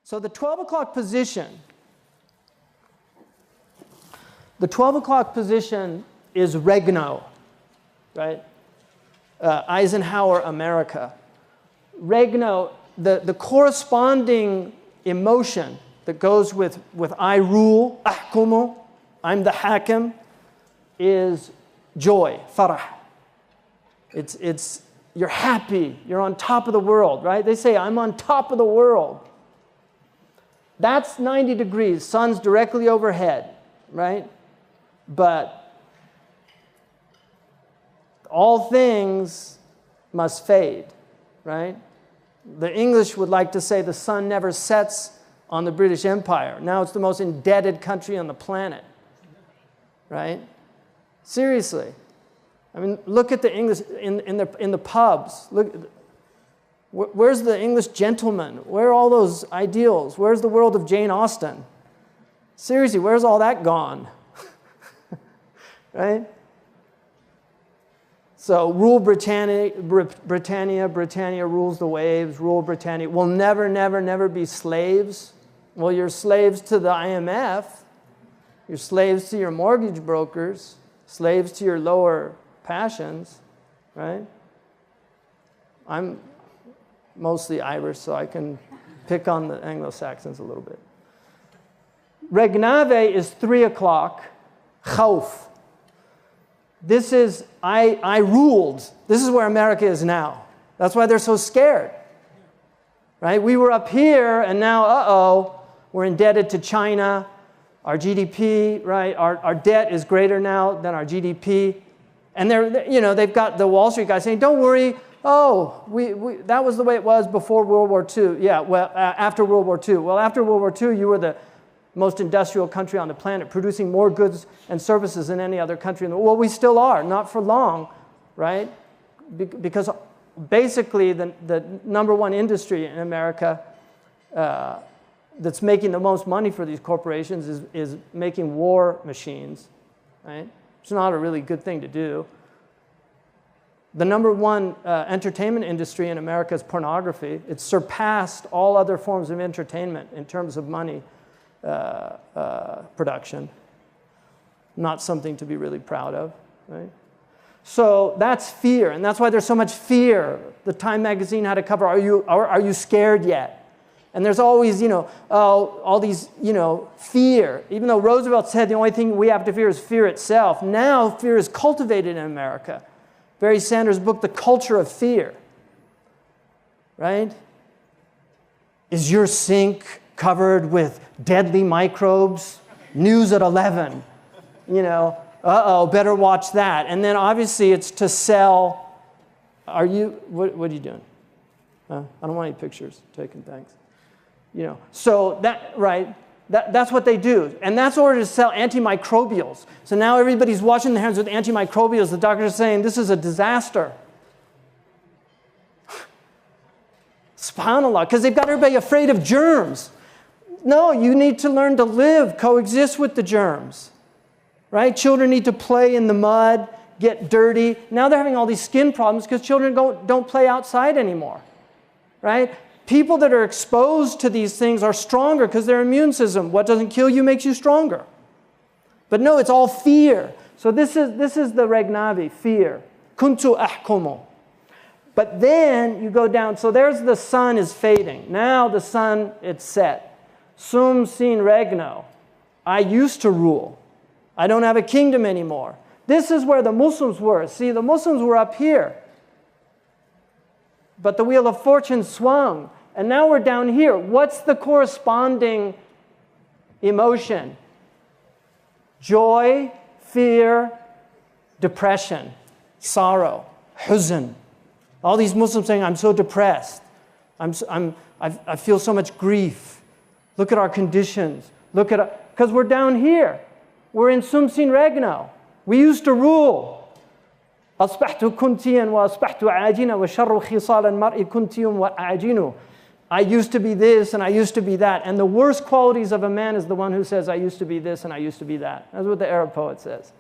So the 12 o'clock position, is Regno, right? Eisenhower America. Regno, the corresponding emotion that goes with I rule, ahkumu, I'm the hakim, is joy, farah. It's you're happy, you're on top of the world, right? They say, I'm on top of the world. That's 90 degrees, sun's directly overhead, right? But all things must fade, right? The English would like to say the sun never sets on the British Empire. Now it's the most indebted country on the planet, right? Seriously. I mean, look at the English in the pubs. Look, where's the English gentleman? Where are all those ideals? Where's the world of Jane Austen? Seriously, where's all that gone? Right? So rule Britannia, Britannia rules the waves, rule Britannia. We'll never, never, never be slaves. Well, you're slaves to the IMF. You're slaves to your mortgage brokers, slaves to your lower passions, right? I'm mostly Irish, so I can pick on the Anglo-Saxons a little bit. Regnave is 3 o'clock, khawf. This is, I ruled. This is where America is now. That's why they're so scared, right? We were up here, and now, we're indebted to China. Our GDP, right? Our debt is greater now than our GDP. And they've got the Wall Street guys saying, don't worry, that was the way it was before World War II. Yeah, well, after World War II. Well, after World War II, you were the most industrial country on the planet, producing more goods and services than any other country in the world. Well, we still are, not for long, right? Because basically the number one industry in America that's making the most money for these corporations is making war machines, right? It's not a really good thing to do. The number one entertainment industry in America is pornography. It's surpassed all other forms of entertainment in terms of money production. Not something to be really proud of, right? So that's fear, and that's why there's so much fear. The Time magazine had a cover, are you scared yet? And there's always, all these, fear. Even though Roosevelt said the only thing we have to fear is fear itself, now fear is cultivated in America. Barry Sanders' book, The Culture of Fear, right? Is your sink covered with deadly microbes? News at 11, better watch that. And then obviously it's to sell. What are you doing? I don't want any pictures taken, thanks. So that's what they do. And that's in order to sell antimicrobials. So now everybody's washing their hands with antimicrobials. The doctors are saying this is a disaster. SubhanAllah, because they've got everybody afraid of germs. No, you need to learn to live, coexist with the germs. Right? Children need to play in the mud, get dirty. Now they're having all these skin problems because children don't play outside anymore. Right? People that are exposed to these things are stronger because their immune system, what doesn't kill you makes you stronger. But no, it's all fear. So this is the Regnavi, fear. Kuntu ahkumu. But then you go down, so there's the sun is fading. Now the sun, it's set. Sum sin regno. I used to rule. I don't have a kingdom anymore. This is where the Muslims were. See, the Muslims were up here. But the wheel of fortune swung, and now we're down here. What's the corresponding emotion? Joy, fear, depression, sorrow, huzn. All these Muslims saying, I'm so depressed. I feel so much grief. Look at our conditions. Because we're down here. We're in Sumsin Regno. We used to rule. أصبحت كنتيا وأصبحت عاجنا وشر خصال المرء كنتي وعاجن. I used to be this and I used to be that. And the worst qualities of a man is the one who says, I used to be this and I used to be that. That's what the Arab poet says.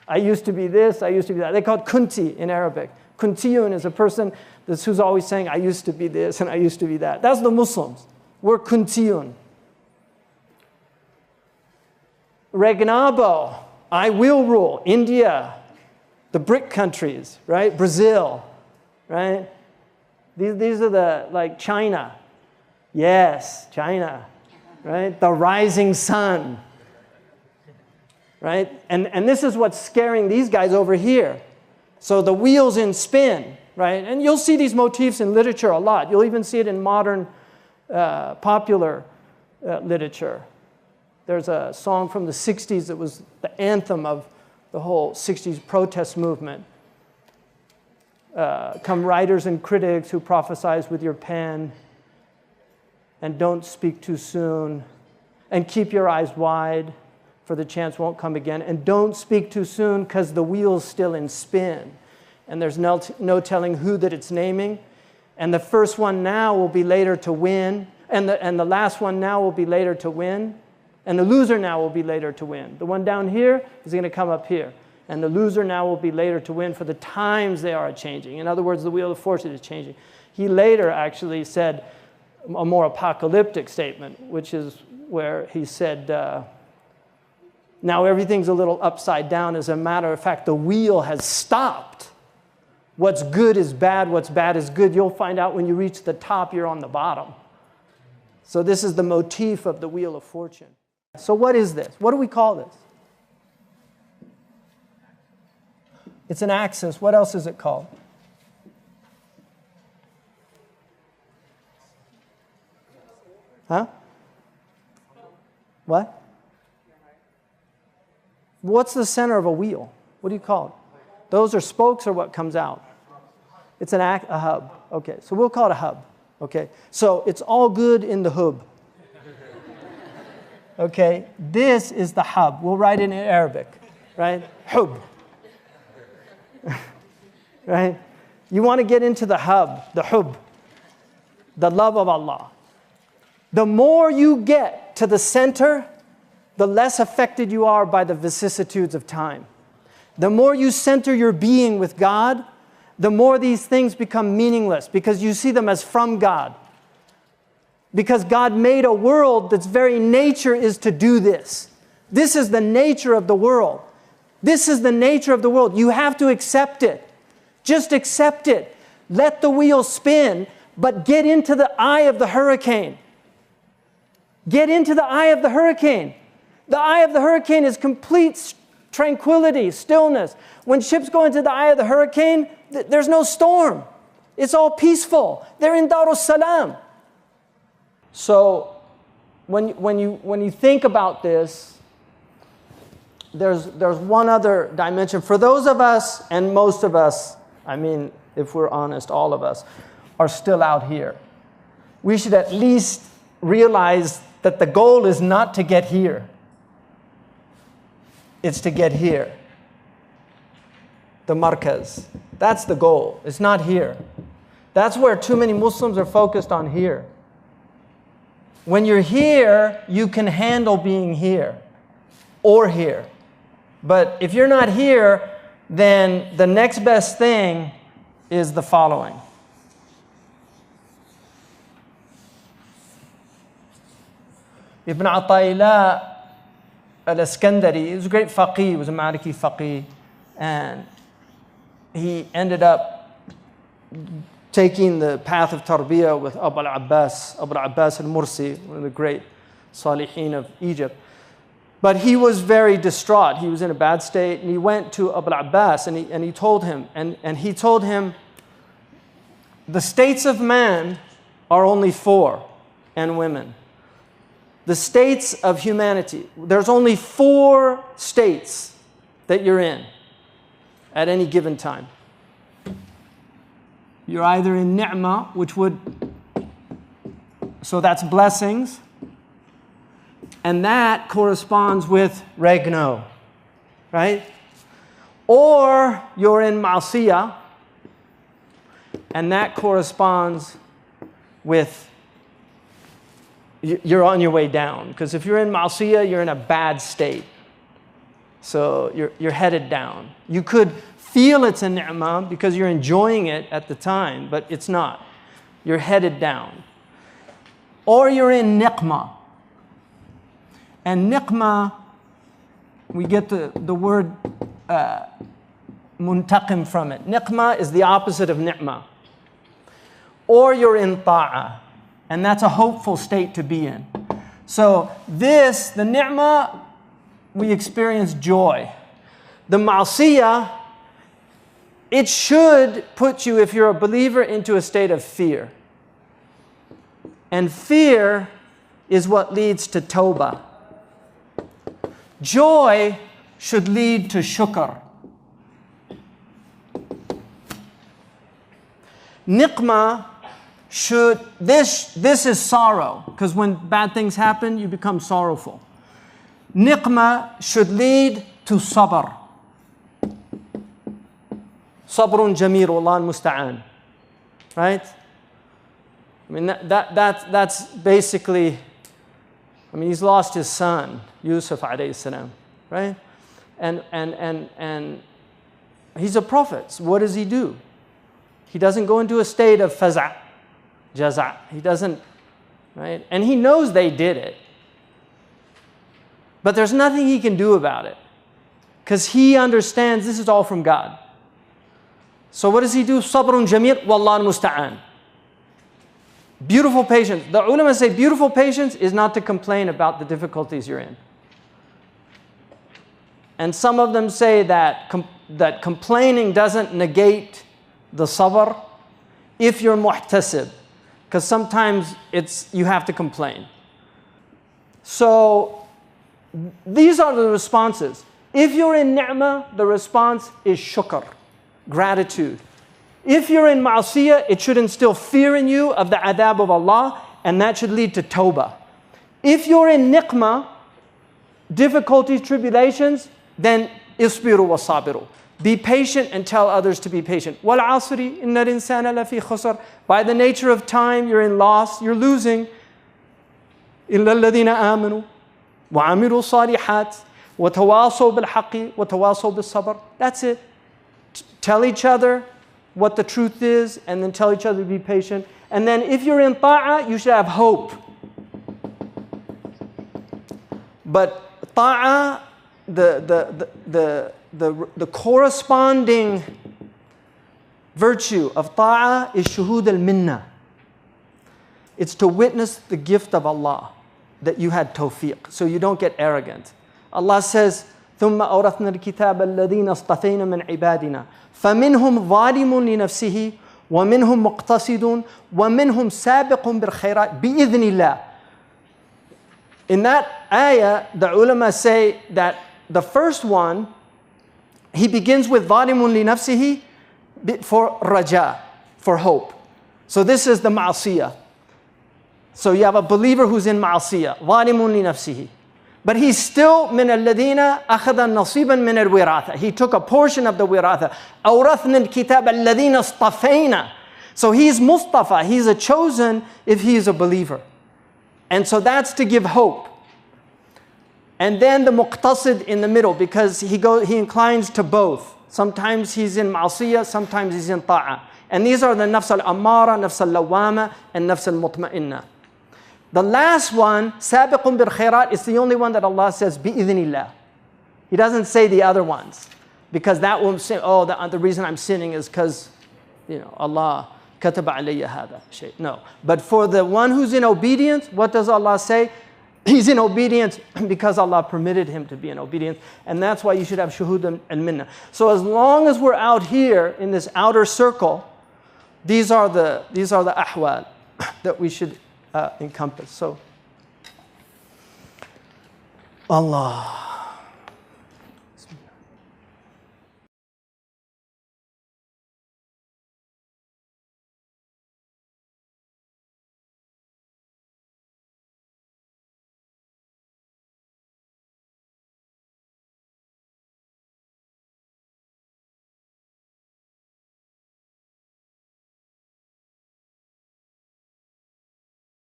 I used to be this, I used to be that. They call it kunti in Arabic. Kuntiyun is a person who's always saying, I used to be this and I used to be that. That's the Muslims. We're kuntiyun. Regnabo, I will rule. India, the BRIC countries, right? Brazil, right? These are the, like China. Yes, China, right? The rising sun, right? And this is what's scaring these guys over here. So the wheel's in spin, right? And you'll see these motifs in literature a lot. You'll even see it in modern popular literature. There's a song from the 60s that was the anthem of the whole 60s protest movement. Come writers and critics who prophesize with your pen, and don't speak too soon, and keep your eyes wide, for the chance won't come again, and don't speak too soon because the wheel's still in spin, and there's no telling who that it's naming, and the first one now will be later to win, and the last one now will be later to win, and the loser now will be later to win. The one down here is going to come up here, and the loser now will be later to win, for the times they are changing. In other words, the wheel of fortune is changing. He later actually said a more apocalyptic statement, which is where he said, now everything's a little upside down. As a matter of fact, the wheel has stopped. What's good is bad, what's bad is good. You'll find out when you reach the top, you're on the bottom. So this is the motif of the wheel of fortune. So what is this? What do we call this? It's an axis. What else is it called? Huh? What? What's the center of a wheel? What do you call it? Those are spokes or what comes out? It's a hub. Okay, so we'll call it a hub. Okay, so it's all good in the hub. Okay, this is the hub. We'll write it in Arabic, right? Hub. Right? You want to get into the hub, the hub, the love of Allah. The more you get to the center, the less affected you are by the vicissitudes of time. The more you center your being with God, the more these things become meaningless because you see them as from God. Because God made a world that's very nature is to do this. This is the nature of the world. This is the nature of the world. You have to accept it. Just accept it. Let the wheel spin, but get into the eye of the hurricane. Get into the eye of the hurricane. The eye of the hurricane is complete tranquility, stillness. When ships go into the eye of the hurricane, there's no storm. It's all peaceful. They're in Darussalam. So when you think about this, there's one other dimension. For those of us, and most of us, I mean, if we're honest, all of us, are still out here. We should at least realize that the goal is not to get here. It's to get here. The markaz. That's the goal. It's not here. That's where too many Muslims are focused on here. When you're here, you can handle being here or here. But if you're not here, then the next best thing is the following. Ibn Ata'illah al-Iskandari, he was a great faqih, he was a Maliki faqih, and he ended up taking the path of tarbiyah with Abu al-Abbas al-Mursi, one of the great salihin of Egypt. But he was very distraught. He was in a bad state, and he went to Abu al-Abbas, and he told him, the states of man are only 4, and women. The states of humanity, there's only 4 states that you're in at any given time. You're either in ni'mah, so that's blessings, and that corresponds with regno, right? Or you're in ma'siyah, and that corresponds with you're on your way down. Because if you're in ma'siyah, you're in a bad state. So you're headed down. You could feel it's a ni'mah because you're enjoying it at the time, but it's not. You're headed down. Or you're in niqmah. And niqmah, we get the word muntaqim from it. Niqmah is the opposite of ni'mah. Or you're in ta'ah. And that's a hopeful state to be in. So the ni'mah, we experience joy. The ma'asiyah, it should put you, if you're a believer, into a state of fear. And fear is what leads to tawbah. Joy should lead to shukr. Niqmah should, this is sorrow, because when bad things happen, you become sorrowful. Niqmah should lead to sabr. Sabrun jameel, wallahu musta'an. Right? I mean, that's basically, I mean, he's lost his son, Yusuf alayhi salam, right? And he's a prophet. So what does he do? He doesn't go into a state of faza', jaza'. He doesn't, right? And he knows they did it. But there's nothing he can do about it. Because he understands this is all from God. So what does he do? Sabrun jameel, wallahu musta'an. Beautiful patience. The ulama say beautiful patience is not to complain about the difficulties you're in. And some of them say that complaining doesn't negate the sabr if you're muhtasib. Because sometimes you have to complain. So these are the responses. If you're in ni'mah, the response is shukr, gratitude. If you're in ma'asiyah, it should instill fear in you of the adab of Allah, and that should lead to tawbah. If you're in niqmah, difficulties, tribulations, then isbiru wa sabiru. Be patient and tell others to be patient. Wal asri inna al-insana lafi khusr. By the nature of time, you're in loss, you're losing. Illa alladhina amanu wa amilu salihat wa tawasaw bil haqqi wa tawasaw bis sabr. That's it. Tell each other what the truth is, and then tell each other to be patient. And then if you're in ta'ah, you should have hope. But ta'ah, the corresponding virtue of ta'ah is shuhud al-minnah. It's to witness the gift of Allah, that you had tawfiq, so you don't get arrogant. Allah says, ثم أورثنا الكتاب الذين اصطفينا من عبادنا فمنهم ظالم لنفسه ومنهم مقتصد ومنهم سابق بالخيرات بإذن الله. In that ayah, the ulama say that the first one, he begins with ظالم لنفسه for raja, for hope. So this is the ma'asiyah. So you have a believer who's in ma'asiyah, ظالم لنفسه. But he's still من الذين أخذ نصيبا من الوراثة. He took a portion of the wiratha. أورثنا الكتاب الذين اصطفينا. So he's Mustafa. He's a chosen if he is a believer. And so that's to give hope. And then the muqtasid in the middle, because he inclines to both. Sometimes he's in ma'asiyah, sometimes he's in ta'ah. And these are the nafs al-ammara, nafs al-lawama, and nafs al-mutma'inna. The last one, sabiqun bil khairat, is the only one that Allah says, bi-idhnillah. He doesn't say the other ones, because that will say, oh, the reason I'm sinning is because, Allah kataba alayya hada shay. No. But for the one who's in obedience, what does Allah say? He's in obedience because Allah permitted him to be in obedience. And that's why you should have shuhud and minna. So as long as we're out here in this outer circle, these are the ahwal that we should encompass. So, Allah.